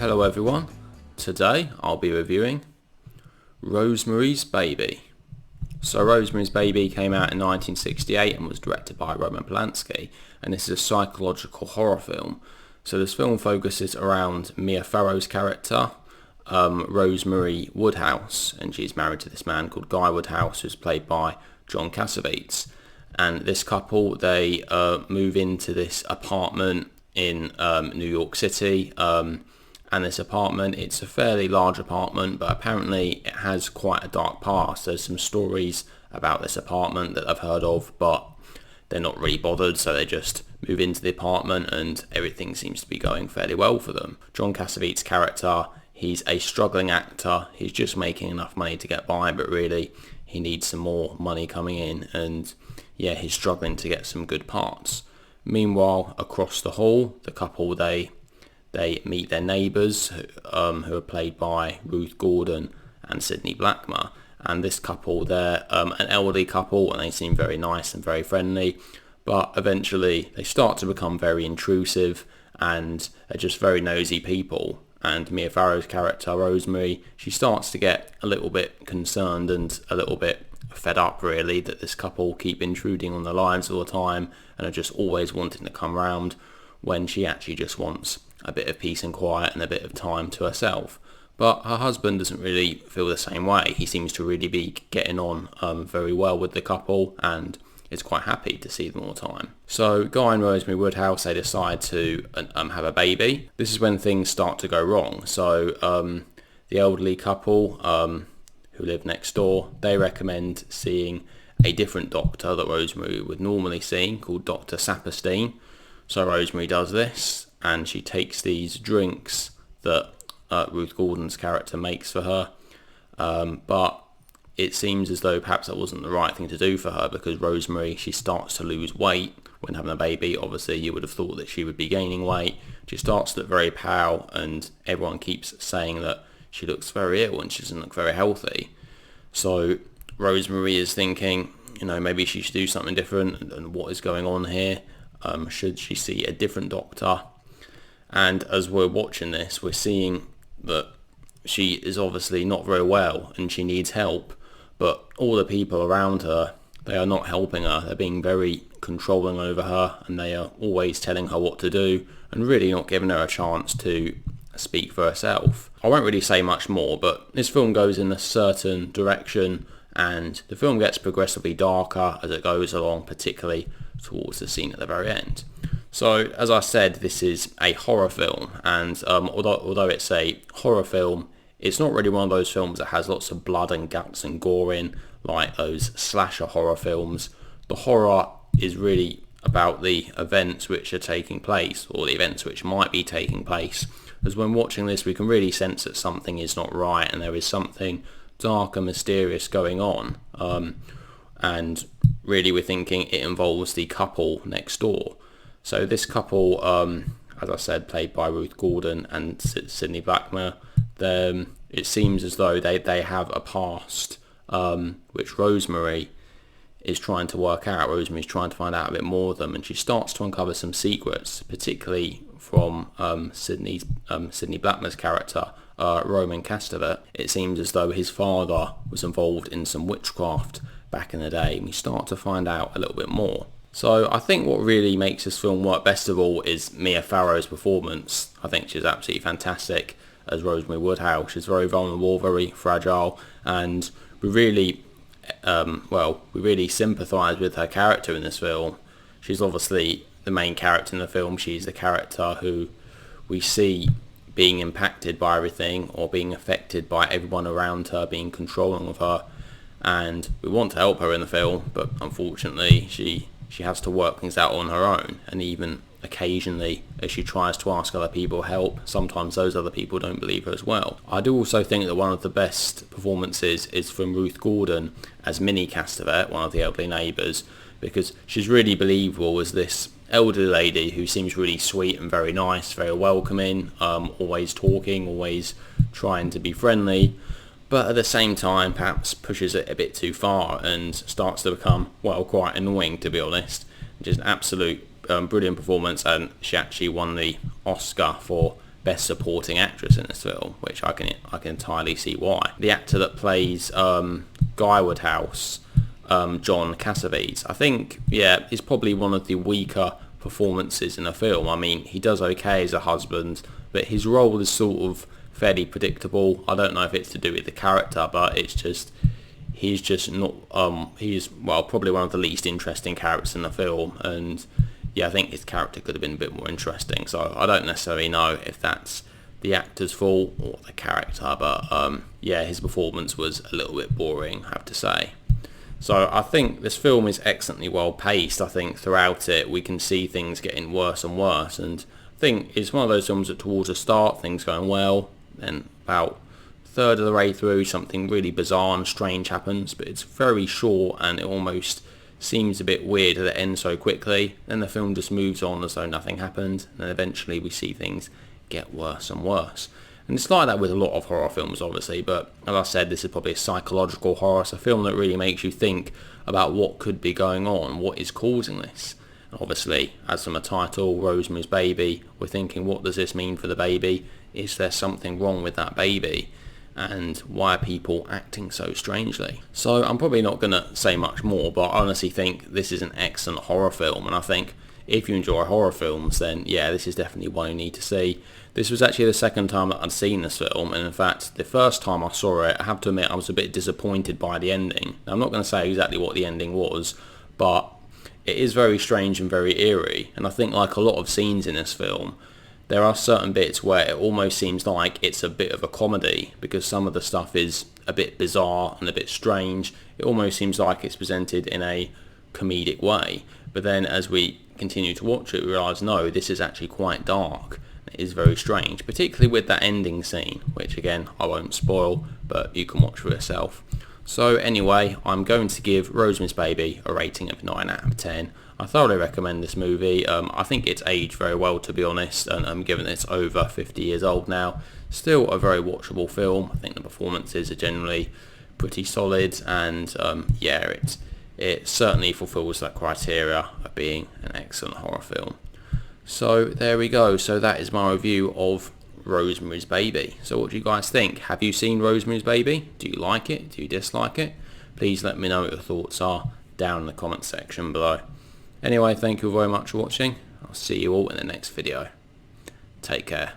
Hello everyone, today I'll be reviewing Rosemary's Baby. So Rosemary's Baby came out in 1968 and was directed by Roman Polanski, and this is a psychological horror film. So this film focuses around Mia Farrow's character, Rosemary Woodhouse, and she's married to this man called Guy Woodhouse, who's played by John Cassavetes. And this couple, they move into this apartment in New York City, and this apartment, it's a fairly large apartment, but apparently it has quite a dark past. There's some stories about this apartment that I've heard of, but they're not really bothered, so they just move into the apartment and everything seems to be going fairly well for them. John Cassavetes' character, he's a struggling actor. He's just making enough money to get by, but really he needs some more money coming in, and yeah, he's struggling to get some good parts. Meanwhile, across the hall, the couple, they meet their neighbours, who are played by Ruth and Sidney Blackmer. And this couple, they're an elderly couple, and they seem very nice and very friendly. But eventually, they start to become very intrusive, and they're just very nosy people. And Mia Farrow's character, Rosemary, she starts to get a little bit concerned and a little bit fed up, really, that this couple keep intruding on their lives all the time and are just always wanting to come round when she actually just wants a bit of peace and quiet and a bit of time to herself. But her husband doesn't really feel the same way. He seems to really be getting on very well with the couple and is quite happy to see them all the time. So Guy and Rosemary Woodhouse, they decide to have a baby. This is when things start to go wrong. So the elderly couple who live next door, they recommend seeing a different doctor that Rosemary would normally see, called Dr. Saperstein. So Rosemary does this, and she takes these drinks that Ruth Gordon's character makes for her, but it seems as though perhaps that wasn't the right thing to do for her, because Rosemary, she starts to lose weight when having a baby. Obviously you would have thought that she would be gaining weight. She starts to look very pale, and everyone keeps saying that she looks very ill and she doesn't look very healthy. So Rosemary is thinking, maybe she should do something different, and what is going on here? Should she see a different doctor? And as we're watching this, we're seeing that she is obviously not very well and she needs help, but all the people around her, they are not helping her. They're being very controlling over her, and they are always telling her what to do and really not giving her a chance to speak for herself. I won't really say much more, but this film goes in a certain direction, and the film gets progressively darker as it goes along, particularly towards the scene at the very end. So, as I said, this is a horror film, and although it's a horror film, it's not really one of those films that has lots of blood and guts and gore in, like those slasher horror films. The horror is really about the events which are taking place, or the events which might be taking place. As when watching this, we can really sense that something is not right, and there is something dark and mysterious going on. And really we're thinking it involves the couple next door. So this couple, as I said, played by Ruth Gordon and Sidney Blackmer, it seems as though they have a past which Rosemary is trying to work out. Rosemary's trying to find out a bit more of them, and she starts to uncover some secrets, particularly from Sidney Blackmer's character, Roman Cassavetes. It seems as though his father was involved in some witchcraft back in the day, and we start to find out a little bit more. So I think what really makes this film work best of all is Mia Farrow's performance. I think she's absolutely fantastic as Rosemary Woodhouse. She's very vulnerable, very fragile, and we really sympathise with her character in this film. She's obviously the main character in the film. She's the character who we see being impacted by everything, or being affected by everyone around her being controlling of her, and we want to help her in the film, but unfortunately she has to work things out on her own. And even occasionally, as she tries to ask other people help, sometimes those other people don't believe her as well. I do also think that one of the best performances is from Ruth Gordon as Minnie Cassavetes, one of the elderly neighbours, because she's really believable as this elderly lady who seems really sweet and very nice, very welcoming, always talking, always trying to be friendly, but at the same time perhaps pushes it a bit too far and starts to become, quite annoying, to be honest. Just an absolute brilliant performance, and she actually won the Oscar for Best Supporting Actress in this film, which I can entirely see why. The actor that plays Guy Woodhouse, John Cassavetes, I think, yeah, is probably one of the weaker performances in the film. I mean, he does okay as a husband, but his role is sort of fairly predictable. I don't know if it's to do with the character, but it's just, he's just not, he's, well, probably one of the least interesting characters in the film, and yeah, I think his character could have been a bit more interesting, so I don't necessarily know if that's the actor's fault or the character, but yeah, his performance was a little bit boring, I have to say. So I think this film is excellently well paced. I think throughout it we can see things getting worse and worse, and I think it's one of those films that towards the start things going well, then about a third of the way through something really bizarre and strange happens, but it's very short and it almost seems a bit weird that it ends so quickly. Then the film just moves on as though nothing happened, and then eventually we see things get worse and worse. And it's like that with a lot of horror films, obviously, but as I said, this is probably a psychological horror. It's a film that really makes you think about what could be going on, what is causing this. And obviously, as from the title, Rosemary's Baby, we're thinking, what does this mean for the baby? Is there something wrong with that baby? And why are people acting so strangely? So I'm probably not going to say much more, but I honestly think this is an excellent horror film, and I think if you enjoy horror films, then yeah, this is definitely one you need to see. This was actually the second time that I'd seen this film, and in fact, the first time I saw it, I have to admit I was a bit disappointed by the ending. Now, I'm not going to say exactly what the ending was, but it is very strange and very eerie, and I think like a lot of scenes in this film, there are certain bits where it almost seems like it's a bit of a comedy, because some of the stuff is a bit bizarre and a bit strange. It almost seems like it's presented in a comedic way, but then as we continue to watch it, we realise no, this is actually quite dark. It is very strange, particularly with that ending scene, which again I won't spoil, but you can watch for yourself. So anyway, I'm going to give Rosemary's Baby a rating of 9 out of 10. I thoroughly recommend this movie. I think it's aged very well, to be honest, and given it's over 50 years old now, still a very watchable film. I think the performances are generally pretty solid, and yeah, it certainly fulfills that criteria of being an excellent horror film. So there we go. So that is my review of Rosemary's Baby. So what do you guys think? Have you seen Rosemary's Baby? Do you like it? Do you dislike it? Please let me know what your thoughts are down in the comment section below. Anyway, thank you very much for watching. I'll see you all in the next video. Take care.